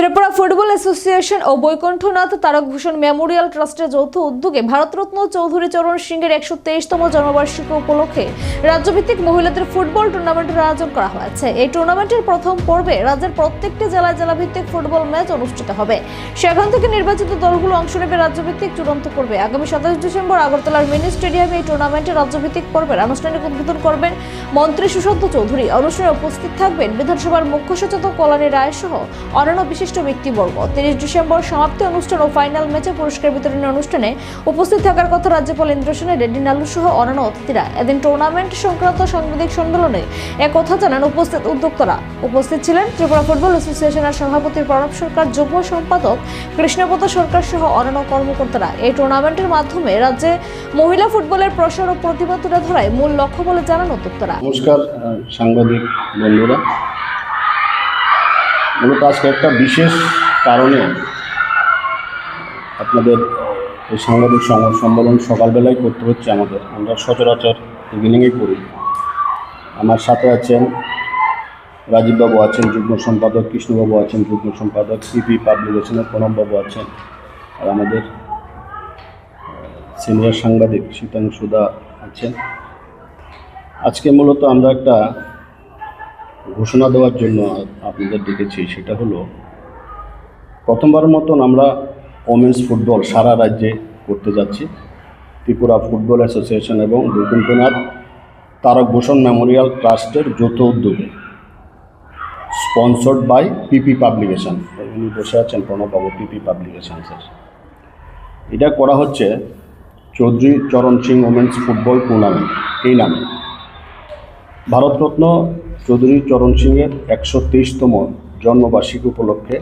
Tripura football association ও Baikunthanath তারকভূষণ Memorial ট্রাস্টের যৌথ উদ্যোগে ভারতরত্ন চৌধুরী চরণ সিংয়ের 123তম জন্মবার্ষিকী উপলক্ষে রাজ্যভিত্তিক মহিলাদের ফুটবল টুর্নামেন্টের আয়োজন করা হয়েছে। এই টুর্নামেন্টের প্রথম পর্বে রাজ্যের প্রত্যেকটি জেলায় জেলাভিত্তিক ফুটবল ম্যাচ অনুষ্ঠিত হবে। সেখান থেকে নির্বাচিত দলগুলো অংশ নেবে রাজ্যভিত্তিক চূড়ান্ত পর্বে। আগামী 27 ডিসেম্বর আগরতলার মিনি স্টেডিয়ামে এই টুর্নামেন্টের রাজ্যভিত্তিক পর্বের আনুষ্ঠানিক উদ্বোধন করবেন মন্ত্রী সুশান্ত চৌধুরী। অনুষ্ঠানে উপস্থিত থাকবেন বিধানসভার মুখ্য সচেতক কল্যাণী রায় সহ অন্যান্য বিশিষ্ট ব্যক্তিবর্গ। 30 ডিসেম্বর সমাপ্তি অনুষ্ঠান ও ফাইনাল ম্যাচে পুরস্কার বিতরণী অনুষ্ঠানে উপস্থিত থাকার কথা রাজ্যপাল ইন্দ্র সেনের, রেড্ডি নালু সহ অন্যান্য অতিথিরা। এদিন টুর্নামেন্ট সংক্রান্ত সাংবাদিক সম্মেলনে একথা জানান উপস্থিত উদ্যোক্তারা। উপস্থিত ছিলেন ত্রিপুরা ফুটবল অ্যাসোসিয়েশনের সভাপতি প্রণব সরকার, যুগ্ম সম্পাদক কৃষ্ণপদ সরকার সহ অন্যান্য কর্মকর্তারা। এই টুর্নামেন্টের মাধ্যমে রাজ্যে মহিলা ফুটবলের প্রসার ও প্রতিভা তুলে ধরাই মূল লক্ষ্য বলে জানান উদ্যোক্তারা। নমস্কার সাংবাদিক বন্ধুরা, মূলত আজকে একটা বিশেষ কারণে আপনাদের এই সাংবাদিক সম্মেলন সকালবেলায় করতে হচ্ছে। আমরা সচরাচর ইভিনিংয়ে করি। আমার সাথে আছেন রাজীববাবু, আছেন যুগ্ম সম্পাদক, কৃষ্ণবাবু আছেন যুগ্ম সম্পাদক, পিপি পাবলিকেশনের প্রণববাবু আছেন, আর আমাদের সিনিয়র সাংবাদিক শীতাংশুদা আছেন। আজকে মূলত আমরা একটা ঘোষণা দেওয়ার জন্য আপনাদের ডেকেছি। সেটা হলো, প্রথমবার মতন আমরা ওমেন্স ফুটবল সারা রাজ্যে করতে যাচ্ছি। ত্রিপুরা ফুটবল অ্যাসোসিয়েশন এবং বৈকুণ্ঠনাথ তারকভূষণ মেমোরিয়াল ট্রাস্টের যৌথ উদ্যোগে, স্পন্সর্ড বাই পিপি পাবলিকেশন। উনি বসে আছেন প্রণববাবু, পিপি পাবলিকেশন স্যার। এটা করা হচ্ছে Chaudhary Charan Singh women's football tournament এই নামে। ভারতরত্ন চৌধুরী চরণ সিংয়ের 123তম জন্মবার্ষিকী উপলক্ষে